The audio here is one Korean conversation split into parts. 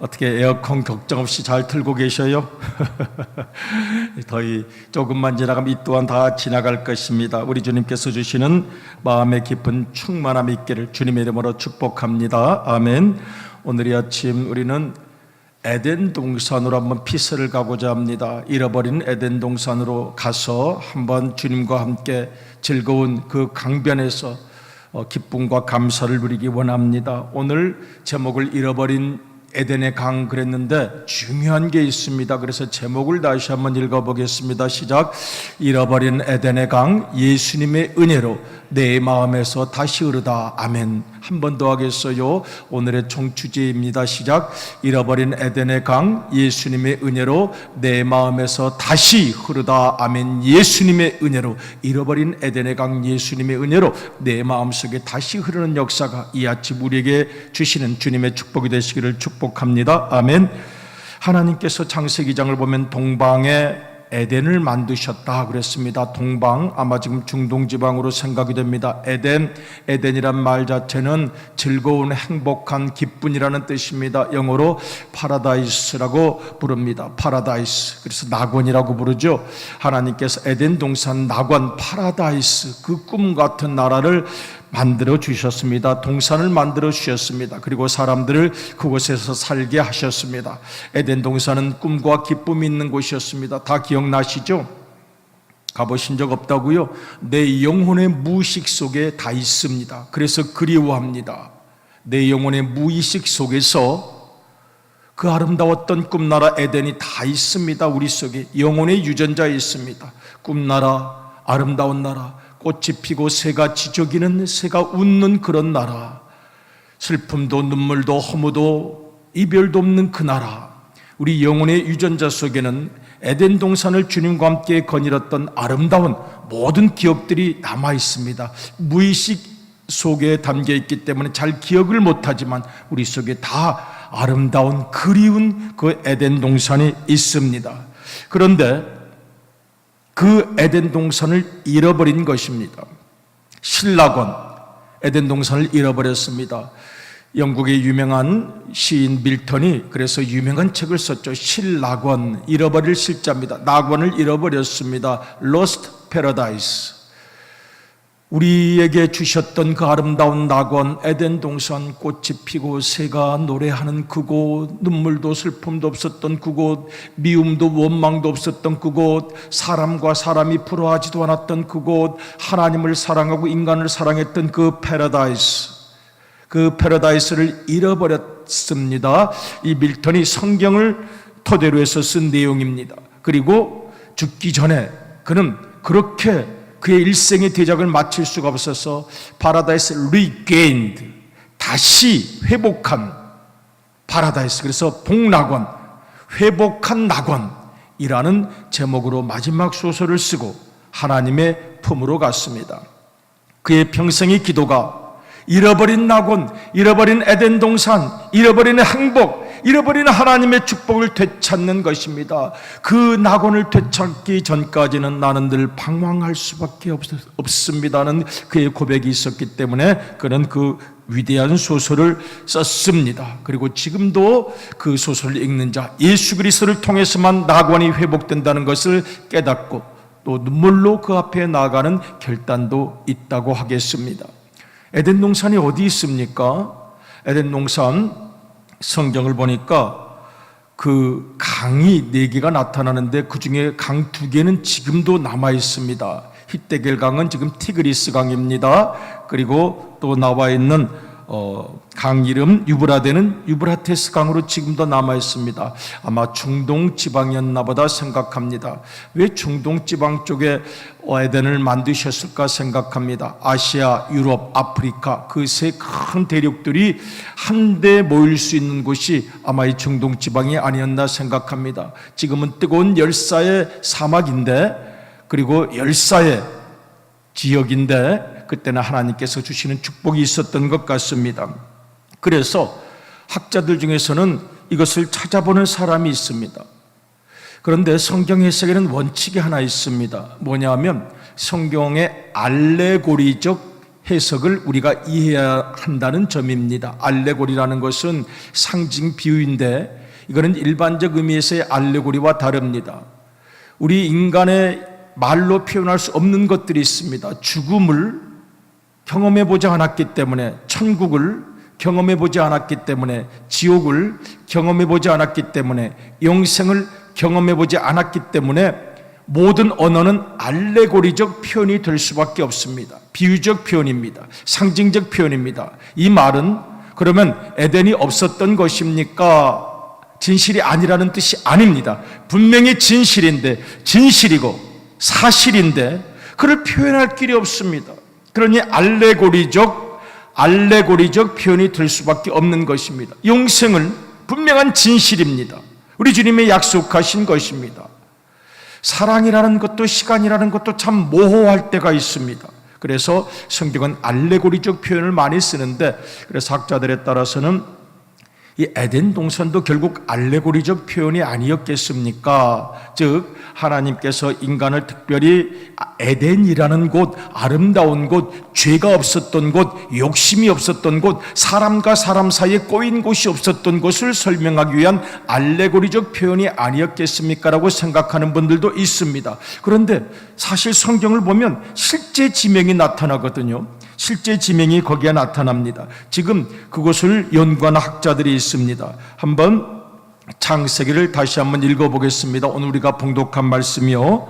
어떻게 에어컨 걱정 없이 잘 틀고 계셔요? 더위 조금만 지나가면 이 또한 다 지나갈 것입니다. 우리 주님께서 주시는 마음의 깊은 충만함이 있기를 주님의 이름으로 축복합니다. 아멘. 오늘 이 아침 우리는 에덴 동산으로 한번 피서를 가고자 합니다. 잃어버린 에덴 동산으로 가서 한번 주님과 함께 즐거운 그 강변에서 기쁨과 감사를 누리기 원합니다. 오늘 제목을 잃어버린 에덴의 강 그랬는데 중요한 게 있습니다. 그래서 제목을 다시 한번 읽어보겠습니다. 시작. 잃어버린 에덴의 강, 예수님의 은혜로 내 마음에서 다시 흐르다. 아멘. 한 번 더 하겠어요. 오늘의 총주제입니다. 시작. 잃어버린 에덴의 강, 예수님의 은혜로 내 마음에서 다시 흐르다. 아멘. 예수님의 은혜로, 잃어버린 에덴의 강, 예수님의 은혜로 내 마음속에 다시 흐르는 역사가 이 아침 우리에게 주시는 주님의 축복이 되시기를 축복합니다. 아멘. 하나님께서 창세기 장을 보면 동방에 에덴을 만드셨다 그랬습니다. 동방, 아마 지금 중동지방으로 생각이 됩니다. 에덴이란 말 자체는 즐거운, 행복한, 기쁨이라는 뜻입니다. 영어로 파라다이스라고 부릅니다. 파라다이스. 그래서 낙원이라고 부르죠. 하나님께서 에덴 동산 낙원, 파라다이스, 그 꿈 같은 나라를 만들어 주셨습니다. 동산을 만들어 주셨습니다. 그리고 사람들을 그곳에서 살게 하셨습니다. 에덴 동산은 꿈과 기쁨이 있는 곳이었습니다. 다 기억나시죠? 가보신 적 없다고요? 내 영혼의 무의식 속에 다 있습니다. 그래서 그리워합니다. 내 영혼의 무의식 속에서 그 아름다웠던 꿈나라 에덴이 다 있습니다. 우리 속에 영혼의 유전자에 있습니다. 꿈나라, 아름다운 나라, 꽃이 피고 새가 지저귀는, 새가 웃는 그런 나라, 슬픔도 눈물도 허무도 이별도 없는 그 나라, 우리 영혼의 유전자 속에는 에덴 동산을 주님과 함께 거닐었던 아름다운 모든 기억들이 남아 있습니다. 무의식 속에 담겨 있기 때문에 잘 기억을 못하지만 우리 속에 다 아름다운 그리운 그 에덴 동산이 있습니다. 그런데 그 에덴 동산을 잃어버린 것입니다. 신락원, 에덴 동산을 잃어버렸습니다. 영국의 유명한 시인 밀턴이 그래서 유명한 책을 썼죠. 신락원, 잃어버릴 실자입니다. 낙원을 잃어버렸습니다. Lost Paradise. 우리에게 주셨던 그 아름다운 낙원, 에덴 동산, 꽃이 피고 새가 노래하는 그곳, 눈물도 슬픔도 없었던 그곳, 미움도 원망도 없었던 그곳, 사람과 사람이 불화하지도 않았던 그곳, 하나님을 사랑하고 인간을 사랑했던 그 패러다이스, 그 패러다이스를 잃어버렸습니다. 이 밀턴이 성경을 토대로 해서 쓴 내용입니다. 그리고 죽기 전에 그는 그렇게 그의 일생의 대작을 마칠 수가 없어서 파라다이스 regained, 다시 회복한 파라다이스, 그래서 복낙원, 회복한 낙원이라는 제목으로 마지막 소설을 쓰고 하나님의 품으로 갔습니다. 그의 평생의 기도가 잃어버린 낙원, 잃어버린 에덴 동산, 잃어버린 행복, 잃어버린 하나님의 축복을 되찾는 것입니다. 그 낙원을 되찾기 전까지는 나는 늘 방황할 수밖에 없습니다는 그의 고백이 있었기 때문에 그는 그 위대한 소설을 썼습니다. 그리고 지금도 그 소설을 읽는 자, 예수 그리스도를 통해서만 낙원이 회복된다는 것을 깨닫고 또 눈물로 그 앞에 나아가는 결단도 있다고 하겠습니다. 에덴 동산이 어디 있습니까? 에덴 동산 성경을 보니까 그 강이 4개가 나타나는데 그 중에 강 2개는 지금도 남아 있습니다. 히데겔 강은 지금 티그리스 강입니다. 그리고 또 나와 있는 강 이름 유브라데는 유브라테스 강으로 지금도 남아 있습니다. 아마 중동 지방이었나 보다 생각합니다. 왜 중동 지방 쪽에 에덴을 만드셨을까 생각합니다. 아시아, 유럽, 아프리카 그 세 큰 대륙들이 한데 모일 수 있는 곳이 아마 이 중동 지방이 아니었나 생각합니다. 지금은 뜨거운 열사의 사막인데, 그리고 열사의 지역인데 그때는 하나님께서 주시는 축복이 있었던 것 같습니다. 그래서 학자들 중에서는 이것을 찾아보는 사람이 있습니다. 그런데 성경 해석에는 원칙이 하나 있습니다. 뭐냐면 성경의 알레고리적 해석을 우리가 이해해야 한다는 점입니다. 알레고리라는 것은 상징 비유인데 이거는 일반적 의미에서의 알레고리와 다릅니다. 우리 인간의 말로 표현할 수 없는 것들이 있습니다. 죽음을 경험해 보지 않았기 때문에, 천국을 경험해 보지 않았기 때문에, 지옥을 경험해 보지 않았기 때문에, 영생을 경험해 보지 않았기 때문에 모든 언어는 알레고리적 표현이 될 수밖에 없습니다. 비유적 표현입니다. 상징적 표현입니다. 이 말은 그러면 에덴이 없었던 것입니까? 진실이 아니라는 뜻이 아닙니다. 분명히 진실인데, 진실이고 사실인데 그를 표현할 길이 없습니다. 그러니 알레고리적 표현이 될 수밖에 없는 것입니다. 영생은 분명한 진실입니다. 우리 주님의 약속하신 것입니다. 사랑이라는 것도 시간이라는 것도 참 모호할 때가 있습니다. 그래서 성경은 알레고리적 표현을 많이 쓰는데, 그래서 학자들에 따라서는 이 에덴 동산도 결국 알레고리적 표현이 아니었겠습니까? 즉 하나님께서 인간을 특별히 에덴이라는 곳, 아름다운 곳, 죄가 없었던 곳, 욕심이 없었던 곳, 사람과 사람 사이에 꼬인 곳이 없었던 곳을 설명하기 위한 알레고리적 표현이 아니었겠습니까? 라고 생각하는 분들도 있습니다. 그런데 사실 성경을 보면 실제 지명이 나타나거든요. 실제 지명이 거기에 나타납니다. 지금 그것을 연구하는 학자들이 있습니다. 한번 창세기를 다시 한번 읽어보겠습니다. 오늘 우리가 봉독한 말씀이요,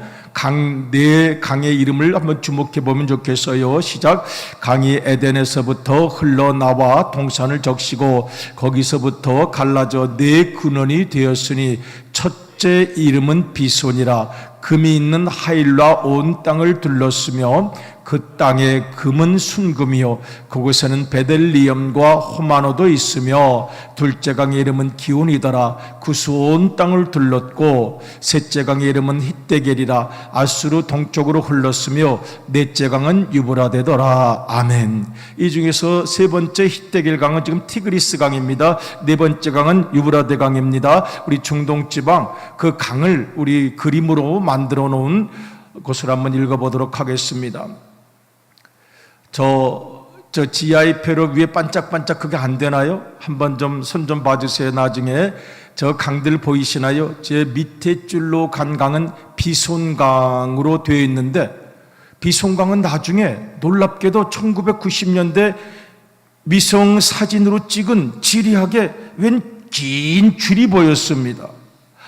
네 강의 이름을 한번 주목해 보면 좋겠어요. 시작. 강이 에덴에서부터 흘러나와 동산을 적시고 거기서부터 갈라져 네 근원이 되었으니 첫째 이름은 비손이라. 금이 있는 하일과 온 땅을 둘렀으며 그 땅에 금은 순금이요 그곳에는 베델리엄과 호마노도 있으며, 둘째 강의 이름은 기온이더라. 구스 온 땅을 둘렀고, 셋째 강의 이름은 히데겔이라. 아수르 동쪽으로 흘렀으며 넷째 강은 유브라데더라. 아멘. 이 중에서 세 번째 히데겔 강은 지금 티그리스 강입니다. 네 번째 강은 유브라데 강입니다. 우리 중동 지방 그 강을 우리 그림으로 만들어 놓은 것을 한번 읽어보도록 하겠습니다. 저 GI표로 위에 반짝반짝 그게 안 되나요? 한번 좀 손 좀 봐주세요. 나중에 저 강들 보이시나요? 제 밑에 줄로 간 강은 비손강으로 되어 있는데, 비손강은 나중에 놀랍게도 1990년대 위성 사진으로 찍은 지리학에 웬 긴 줄이 보였습니다.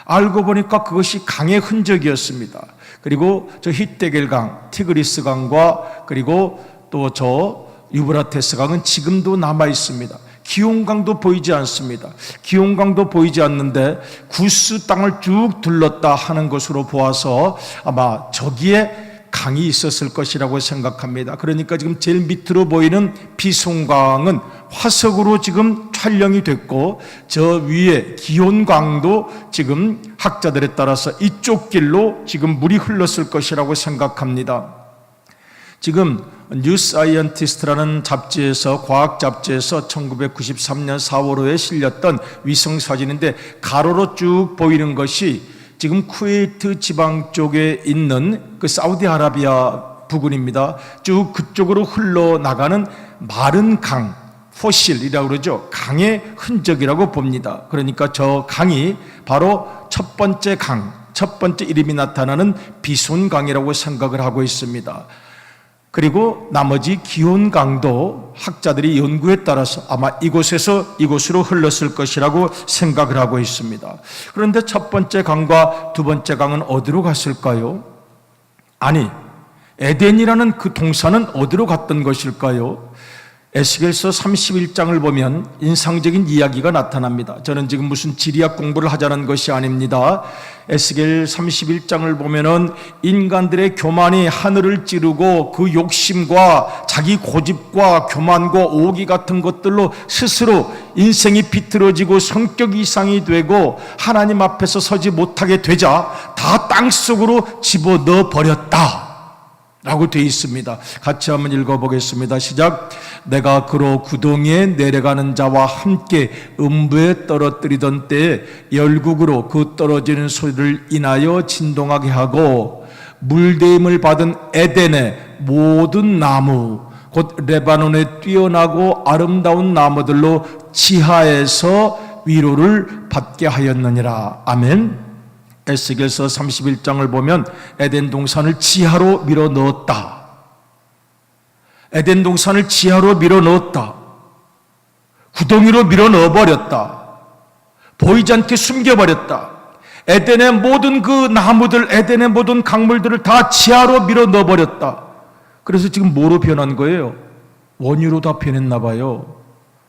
알고 보니까 그것이 강의 흔적이었습니다. 그리고 저 히데겔 강, 티그리스 강과 그리고 또 저 유브라테스 강은 지금도 남아 있습니다. 기온강도 보이지 않습니다. 기온강도 보이지 않는데 구스 땅을 쭉 둘렀다 하는 것으로 보아서 아마 저기에 강이 있었을 것이라고 생각합니다. 그러니까 지금 제일 밑으로 보이는 비송강은 화석으로 지금 촬영이 됐고, 저 위에 기온강도 지금 학자들에 따라서 이쪽 길로 지금 물이 흘렀을 것이라고 생각합니다. 지금 뉴 사이언티스트라는 잡지에서, 과학 잡지에서 1993년 4월호에 실렸던 위성 사진인데, 가로로 쭉 보이는 것이 지금 쿠웨이트 지방 쪽에 있는 그 사우디아라비아 부근입니다. 쭉 그쪽으로 흘러나가는 마른 강, 포실이라고 그러죠. 강의 흔적이라고 봅니다. 그러니까 저 강이 바로 첫 번째 강, 첫 번째 이름이 나타나는 비손강이라고 생각을 하고 있습니다. 그리고 나머지 기온강도 학자들이 연구에 따라서 아마 이곳에서 이곳으로 흘렀을 것이라고 생각을 하고 있습니다. 그런데 첫 번째 강과 두 번째 강은 어디로 갔을까요? 아니, 에덴이라는 그 동산은 어디로 갔던 것일까요? 에스겔서 31장을 보면 인상적인 이야기가 나타납니다. 저는 지금 무슨 지리학 공부를 하자는 것이 아닙니다. 에스겔 31장을 보면은 인간들의 교만이 하늘을 찌르고 그 욕심과 자기 고집과 교만과 오기 같은 것들로 스스로 인생이 비틀어지고 성격 이상이 되고 하나님 앞에서 서지 못하게 되자 다 땅속으로 집어넣어 버렸다 라고 되어 있습니다. 같이 한번 읽어보겠습니다. 시작. 내가 그로 구덩이에 내려가는 자와 함께 음부에 떨어뜨리던 때에 열국으로 그 떨어지는 소리를 인하여 진동하게 하고, 물대임을 받은 에덴의 모든 나무 곧 레바논의 뛰어나고 아름다운 나무들로 지하에서 위로를 받게 하였느니라. 아멘. 에스겔서 31장을 보면 에덴 동산을 지하로 밀어 넣었다. 에덴 동산을 지하로 밀어 넣었다. 구덩이로 밀어 넣어버렸다. 보이지 않게 숨겨버렸다. 에덴의 모든 그 나무들, 에덴의 모든 강물들을 다 지하로 밀어 넣어버렸다. 그래서 지금 뭐로 변한 거예요? 원유로 다 변했나 봐요.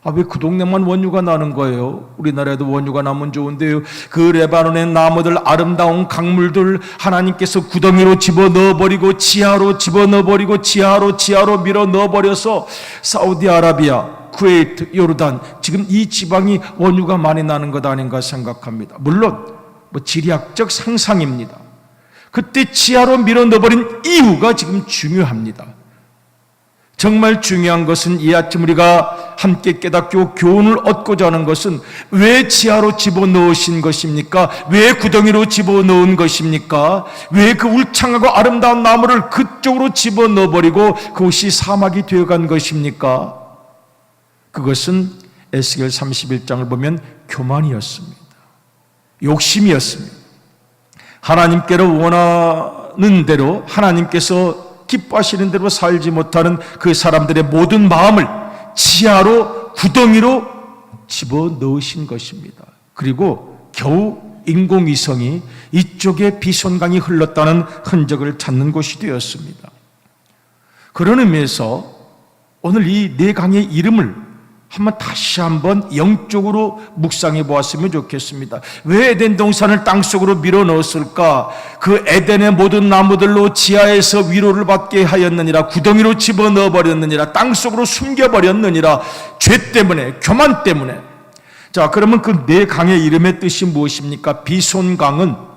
왜 그 동네만 원유가 나는 거예요? 우리나라에도 원유가 나면 좋은데요. 그 레바논의 나무들, 아름다운 강물들 하나님께서 구덩이로 집어넣어버리고 지하로 집어넣어버리고 지하로 밀어 넣어버려서 사우디아라비아, 쿠웨이트, 요르단, 지금 이 지방이 원유가 많이 나는 것 아닌가 생각합니다. 물론 지리학적 상상입니다. 그때 지하로 밀어 넣어버린 이유가 지금 중요합니다. 정말 중요한 것은 이 아침 우리가 함께 깨닫고 교훈을 얻고자 하는 것은 왜 지하로 집어넣으신 것입니까? 왜 구덩이로 집어넣은 것입니까? 왜 그 울창하고 아름다운 나무를 그쪽으로 집어넣어버리고 그곳이 사막이 되어간 것입니까? 그것은 에스겔 31장을 보면 교만이었습니다. 욕심이었습니다. 하나님께로 원하는 대로, 하나님께서 기뻐하시는 대로 살지 못하는 그 사람들의 모든 마음을 지하로, 구덩이로 집어넣으신 것입니다. 그리고 겨우 인공위성이 이쪽에 비손강이 흘렀다는 흔적을 찾는 곳이 되었습니다. 그런 의미에서 오늘 이 네 강의 이름을 다시 한번 영적으로 묵상해 보았으면 좋겠습니다. 왜 에덴 동산을 땅속으로 밀어 넣었을까? 그 에덴의 모든 나무들로 지하에서 위로를 받게 하였느니라. 구덩이로 집어넣어 버렸느니라. 땅속으로 숨겨버렸느니라. 죄 때문에, 교만 때문에. 자, 그러면 그 네 강의 이름의 뜻이 무엇입니까? 비손강은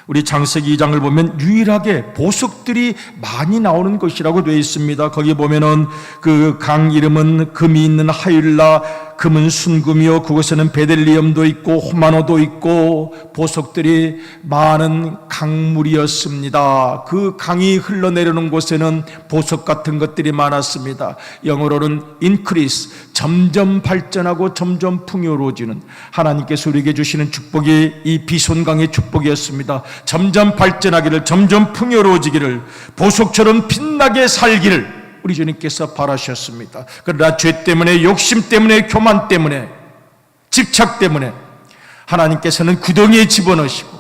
우리 창세기 2장을 보면 유일하게 보석들이 많이 나오는 것이라고 되어 있습니다. 거기 보면은 그 강 이름은 금이 있는 하율라, 금은 순금이요, 그곳에는 베델리엄도 있고 호마노도 있고 보석들이 많은 강물이었습니다. 그 강이 흘러내리는 곳에는 보석 같은 것들이 많았습니다. 영어로는 increase, 점점 발전하고 점점 풍요로워지는, 하나님께서 우리에게 주시는 축복이 이 비손강의 축복이었습니다. 점점 발전하기를, 점점 풍요로워지기를, 보석처럼 빛나게 살기를 우리 주님께서 바라셨습니다. 그러나 죄 때문에, 욕심 때문에, 교만 때문에, 집착 때문에 하나님께서는 구덩이에 집어넣으시고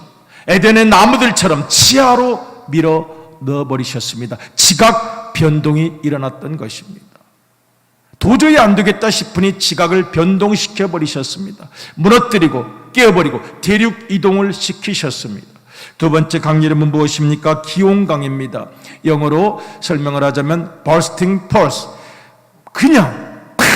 에덴의 나무들처럼 지하로 밀어 넣어버리셨습니다. 지각 변동이 일어났던 것입니다. 도저히 안 되겠다 싶으니 지각을 변동시켜 버리셨습니다. 무너뜨리고 깨어버리고 대륙 이동을 시키셨습니다. 두 번째 강 이름은 무엇입니까? 기온강입니다. 영어로 설명을 하자면 bursting pores, 그냥 팍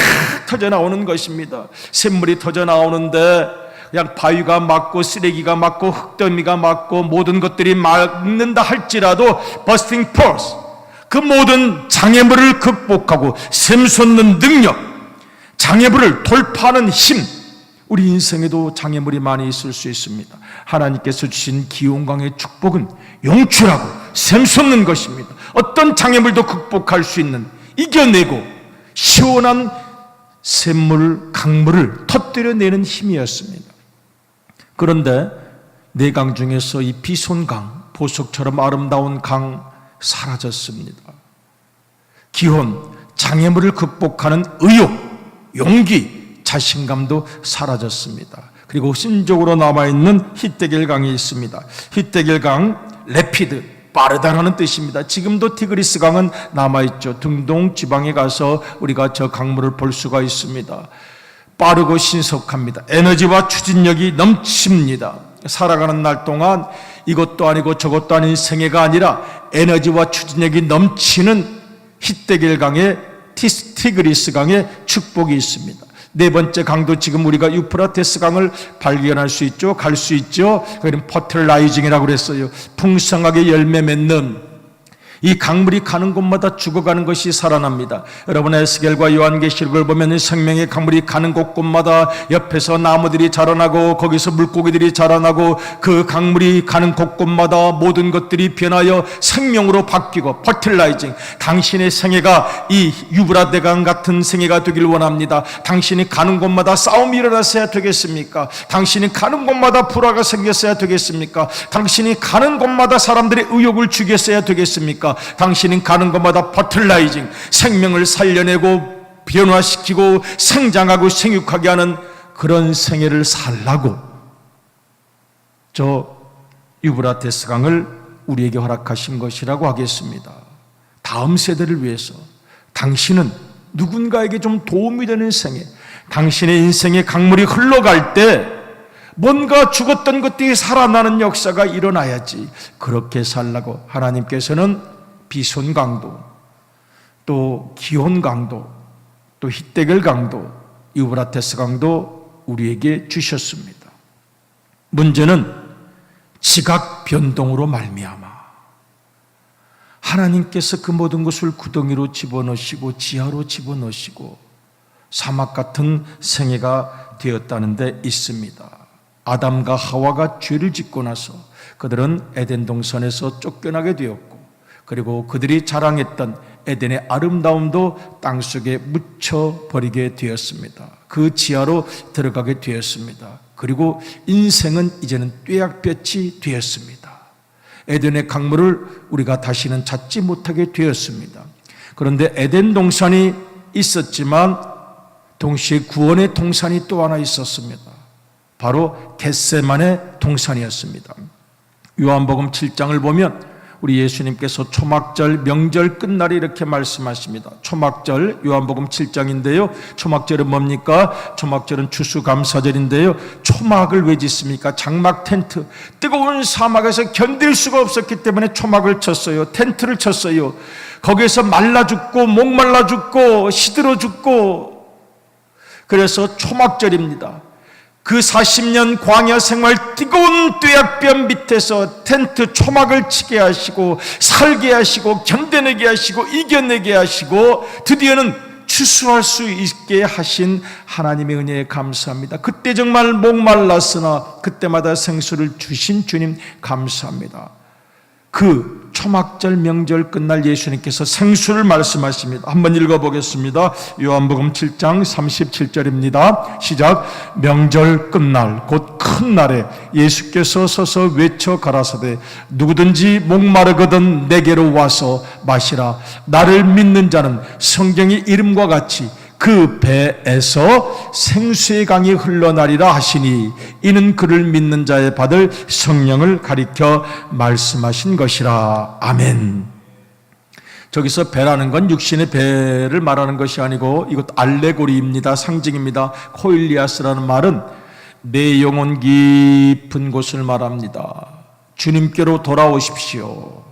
터져 나오는 것입니다. 샘물이 터져 나오는데 그냥 바위가 막고 쓰레기가 막고 흙더미가 막고 모든 것들이 막는다 할지라도 bursting pores, 그 모든 장애물을 극복하고 샘솟는 능력, 장애물을 돌파하는 힘, 우리 인생에도 장애물이 많이 있을 수 있습니다. 하나님께서 주신 기온강의 축복은 용출하고 샘솟는 것입니다. 어떤 장애물도 극복할 수 있는, 이겨내고 시원한 샘물, 강물을 터뜨려내는 힘이었습니다. 그런데 네 강 중에서 이 비손강, 보석처럼 아름다운 강 사라졌습니다. 기혼, 장애물을 극복하는 의욕, 용기, 자신감도 사라졌습니다. 그리고 신적으로 남아있는 히데겔 강이 있습니다. 히데겔 강, 레피드, 빠르다라는 뜻입니다. 지금도 티그리스 강은 남아있죠. 등동 지방에 가서 우리가 저 강물을 볼 수가 있습니다. 빠르고 신속합니다. 에너지와 추진력이 넘칩니다. 살아가는 날 동안 이것도 아니고 저것도 아닌 생애가 아니라 에너지와 추진력이 넘치는 히데겔 강의, 티그리스 강의 축복이 있습니다. 네 번째 강도 지금 우리가 유프라테스 강을 발견할 수 있죠. 갈 수 있죠. 그건 퍼틀라이징이라고 그랬어요. 풍성하게 열매 맺는, 이 강물이 가는 곳마다 죽어가는 것이 살아납니다. 여러분, 에스겔과 요한계시록을 보면 생명의 강물이 가는 곳곳마다 옆에서 나무들이 자라나고 거기서 물고기들이 자라나고 그 강물이 가는 곳곳마다 모든 것들이 변하여 생명으로 바뀌고 퍼틸라이징. 당신의 생애가 이 유브라데강 같은 생애가 되길 원합니다. 당신이 가는 곳마다 싸움이 일어났어야 되겠습니까? 당신이 가는 곳마다 불화가 생겼어야 되겠습니까? 당신이 가는 곳마다 사람들의 의욕을 죽였어야 되겠습니까? 당신은 가는 곳마다 퍼틀라이징, 생명을 살려내고 변화시키고 성장하고 생육하게 하는 그런 생애를 살라고 저 유브라테스 강을 우리에게 허락하신 것이라고 하겠습니다. 다음 세대를 위해서 당신은 누군가에게 좀 도움이 되는 생애, 당신의 인생의 강물이 흘러갈 때 뭔가 죽었던 것들이 살아나는 역사가 일어나야지. 그렇게 살라고 하나님께서는 비손 강도, 또 기혼 강도, 또 히데겔 강도, 유브라테스 강도 우리에게 주셨습니다. 문제는 지각 변동으로 말미암아 하나님께서 그 모든 것을 구덩이로 집어넣으시고 지하로 집어넣으시고 사막 같은 생애가 되었다는 데 있습니다. 아담과 하와가 죄를 짓고 나서 그들은 에덴 동산에서 쫓겨나게 되었고, 그리고 그들이 자랑했던 에덴의 아름다움도 땅속에 묻혀버리게 되었습니다. 그 지하로 들어가게 되었습니다. 그리고 인생은 이제는 뙤약볕이 되었습니다. 에덴의 강물을 우리가 다시는 찾지 못하게 되었습니다. 그런데 에덴 동산이 있었지만 동시에 구원의 동산이 또 하나 있었습니다. 바로 겟세마네 동산이었습니다. 요한복음 7장을 보면 우리 예수님께서 초막절 명절 끝날에 이렇게 말씀하십니다. 초막절 요한복음 7장인데요. 초막절은 뭡니까? 초막절은 추수감사절인데요. 초막을 왜 짓습니까? 장막 텐트. 뜨거운 사막에서 견딜 수가 없었기 때문에 초막을 쳤어요. 텐트를 쳤어요. 거기에서 말라 죽고 목말라 죽고 시들어 죽고, 그래서 초막절입니다. 그 40년 광야 생활 뜨거운 뙤약볕 밑에서 텐트 초막을 치게 하시고 살게 하시고 견뎌내게 하시고 이겨내게 하시고 드디어는 추수할 수 있게 하신 하나님의 은혜에 감사합니다. 그때 정말 목말랐으나 그때마다 생수를 주신 주님 감사합니다. 그 초막절 명절 끝날 예수님께서 생수를 말씀하십니다. 한번 읽어보겠습니다. 요한복음 7장 37절입니다. 시작. 명절 끝날 곧 큰 날에 예수께서 서서 외쳐 가라사대 누구든지 목마르거든 내게로 와서 마시라. 나를 믿는 자는 성경의 이름과 같이 그 배에서 생수의 강이 흘러나리라 하시니 이는 그를 믿는 자의 받을 성령을 가리켜 말씀하신 것이라. 아멘. 저기서 배라는 건 육신의 배를 말하는 것이 아니고 이것 알레고리입니다. 상징입니다. 코일리아스라는 말은 내 영혼 깊은 곳을 말합니다. 주님께로 돌아오십시오.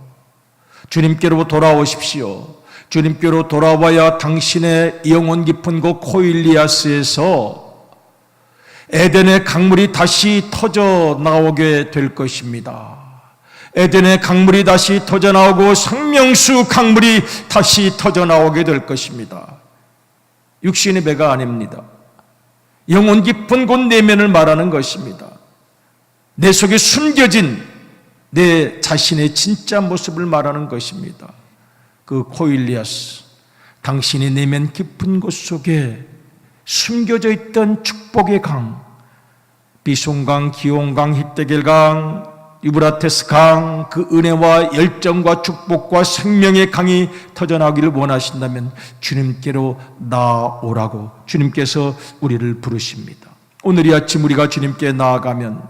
주님께로 돌아오십시오. 주님께로 돌아와야 당신의 영혼 깊은 곳 코일리아스에서 에덴의 강물이 다시 터져 나오게 될 것입니다. 에덴의 강물이 다시 터져 나오고 생명수 강물이 다시 터져 나오게 될 것입니다. 육신의 배가 아닙니다. 영혼 깊은 곳 내면을 말하는 것입니다. 내 속에 숨겨진 내 자신의 진짜 모습을 말하는 것입니다. 그 코일리아스, 당신의 내면 깊은 곳 속에 숨겨져 있던 축복의 강, 비손강, 기온강, 히데겔강, 유브라테스 강, 그 은혜와 열정과 축복과 생명의 강이 터져나오기를 원하신다면 주님께로 나오라고 주님께서 우리를 부르십니다. 오늘 이 아침 우리가 주님께 나아가면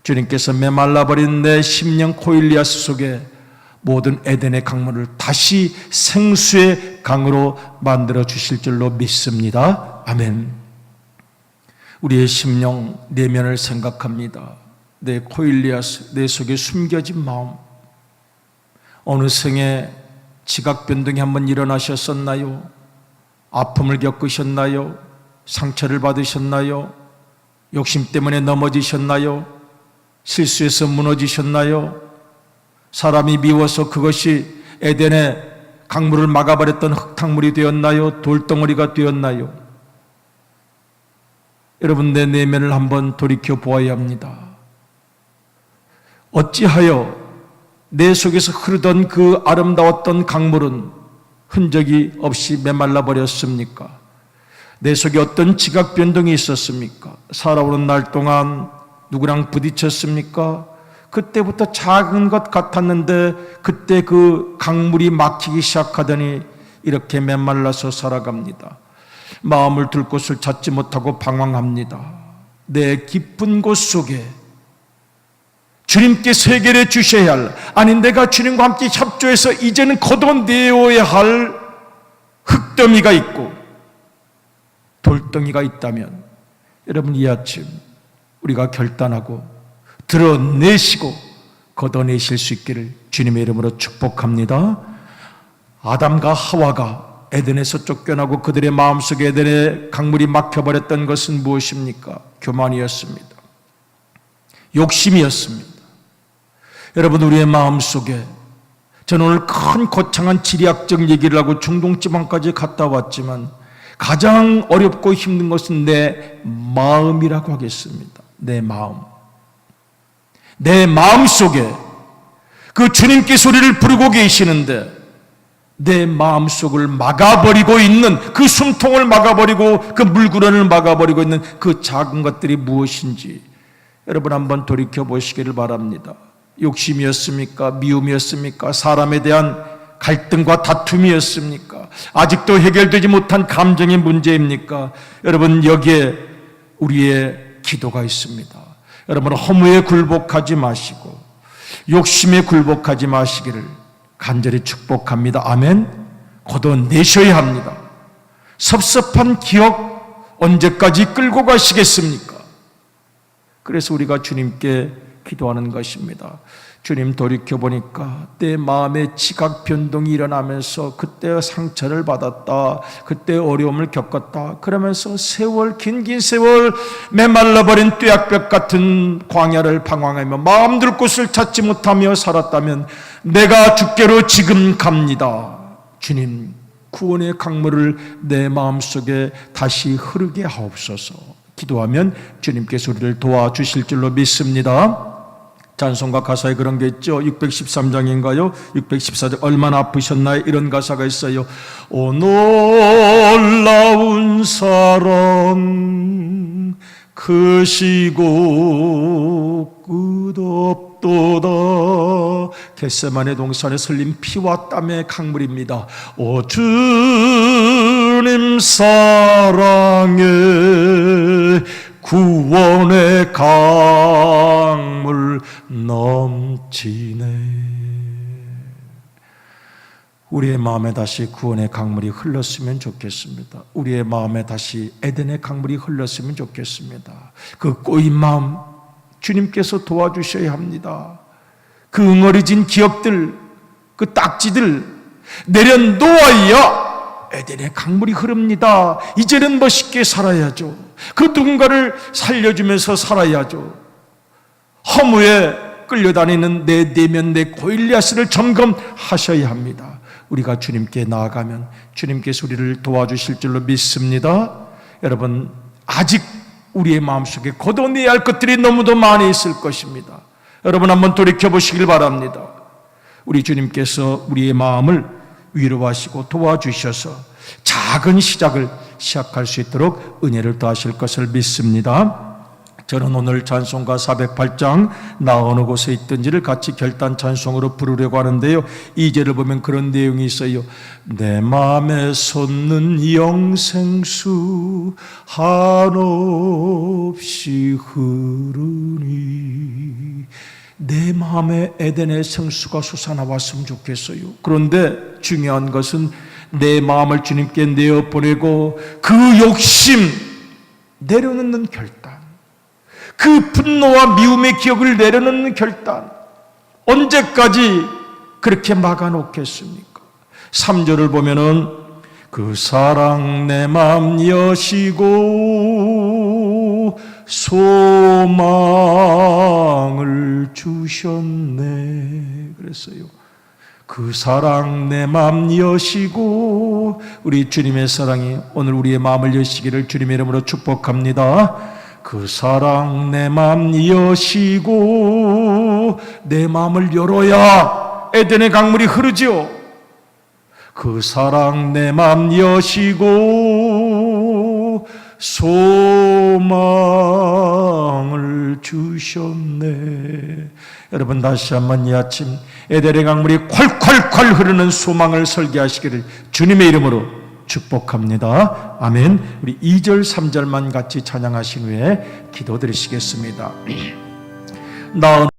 주님께서 메말라버린 내 심령 코일리아스 속에 모든 에덴의 강물을 다시 생수의 강으로 만들어 주실 줄로 믿습니다. 아멘. 우리의 심령 내면을 생각합니다. 내 코일리아스, 내 속에 숨겨진 마음, 어느 생에 지각 변동이 한번 일어나셨었나요? 아픔을 겪으셨나요? 상처를 받으셨나요? 욕심 때문에 넘어지셨나요? 실수해서 무너지셨나요? 사람이 미워서 그것이 에덴의 강물을 막아버렸던 흙탕물이 되었나요? 돌덩어리가 되었나요? 여러분, 내 내면을 한번 돌이켜 보아야 합니다. 어찌하여 내 속에서 흐르던 그 아름다웠던 강물은 흔적이 없이 메말라 버렸습니까? 내 속에 어떤 지각 변동이 있었습니까? 살아오는 날 동안 누구랑 부딪혔습니까? 그때부터 작은 것 같았는데 그때 그 강물이 막히기 시작하더니 이렇게 메말라서 살아갑니다. 마음을 둘 곳을 찾지 못하고 방황합니다. 내 깊은 곳 속에 주님께서 해결해 주셔야 할, 아니 내가 주님과 함께 협조해서 이제는 걷어내어야 할 흙더미가 있고 돌덩이가 있다면, 여러분 이 아침 우리가 결단하고 드러내시고 걷어내실 수 있기를 주님의 이름으로 축복합니다. 아담과 하와가 에덴에서 쫓겨나고 그들의 마음속에 에덴의 강물이 막혀버렸던 것은 무엇입니까? 교만이었습니다. 욕심이었습니다. 여러분, 우리의 마음속에, 저는 오늘 큰 거창한 지리학적 얘기를 하고 중동지방까지 갔다 왔지만 가장 어렵고 힘든 것은 내 마음이라고 하겠습니다. 내 마음. 내 마음속에 그 주님께서 우리를 부르고 계시는데 내 마음속을 막아버리고 있는, 그 숨통을 막아버리고 그 물구런을 막아버리고 있는 그 작은 것들이 무엇인지 여러분 한번 돌이켜보시기를 바랍니다. 욕심이었습니까? 미움이었습니까? 사람에 대한 갈등과 다툼이었습니까? 아직도 해결되지 못한 감정의 문제입니까? 여러분, 여기에 우리의 기도가 있습니다. 여러분, 허무에 굴복하지 마시고 욕심에 굴복하지 마시기를 간절히 축복합니다. 아멘. 걷어내셔야 합니다. 섭섭한 기억 언제까지 끌고 가시겠습니까? 그래서 우리가 주님께 기도하는 것입니다. 주님, 돌이켜보니까 내 마음에 지각 변동이 일어나면서 그때 상처를 받았다, 그때 어려움을 겪었다, 그러면서 세월, 긴 세월 메말라버린 뙤약볕 같은 광야를 방황하며 마음 둘 곳을 찾지 못하며 살았다면 내가 주께로 지금 갑니다. 주님, 구원의 강물을 내 마음속에 다시 흐르게 하옵소서. 기도하면 주님께서 우리를 도와주실 줄로 믿습니다. 찬송가 가사에 그런 게 있죠. 613장인가요? 614장. 얼마나 아프셨나요? 이런 가사가 있어요. 오 놀라운 사랑 크시고 끝없도다. 겟세마네 동산에 흘린 피와 땀의 강물입니다. 오 주님 사랑에 구원의 강물 넘치네. 우리의 마음에 다시 구원의 강물이 흘렀으면 좋겠습니다. 우리의 마음에 다시 에덴의 강물이 흘렀으면 좋겠습니다. 그 꼬인 마음 주님께서 도와주셔야 합니다. 그 응어리진 기억들, 그 딱지들 내려놓아야 에덴의 강물이 흐릅니다. 이제는 멋있게 살아야죠. 그 누군가를 살려주면서 살아야죠. 허무에 끌려다니는 내 내면, 내 고일리아스를 점검하셔야 합니다. 우리가 주님께 나아가면 주님께서 우리를 도와주실 줄로 믿습니다. 여러분, 아직 우리의 마음속에 걷어내야 할 것들이 너무도 많이 있을 것입니다. 여러분 한번 돌이켜보시길 바랍니다. 우리 주님께서 우리의 마음을 위로하시고 도와주셔서 작은 시작을 시작할 수 있도록 은혜를 더하실 것을 믿습니다. 저는 오늘 찬송가 408장 나 어느 곳에 있든지를 같이 결단 찬송으로 부르려고 하는데요, 2절을 보면 그런 내용이 있어요. 내 마음에 솟는 영생수 한없이 흐르니. 내 마음에 에덴의 생수가 솟아나왔으면 좋겠어요. 그런데 중요한 것은 내 마음을 주님께 내어보내고 그 욕심 내려놓는 결단, 그 분노와 미움의 기억을 내려놓는 결단, 언제까지 그렇게 막아놓겠습니까? 3절을 보면은 그 사랑 내 마음 여시고 소망을 주셨네 그랬어요. 그 그 사랑 내 맘 여시고, 우리 주님의 사랑이 오늘 우리의 마음을 여시기를 주님의 이름으로 축복합니다. 그 사랑 내 맘 여시고, 내 마음을 열어야 에덴의 강물이 흐르지요. 그 사랑 내 맘 여시고 소망을 주셨네. 여러분, 다시 한번 이 아침 에덴의 강물이 콸콸콸 흐르는 소망을 설계하시기를 주님의 이름으로 축복합니다. 아멘. 우리 2절 3절만 같이 찬양하신 후에 기도드리시겠습니다. 나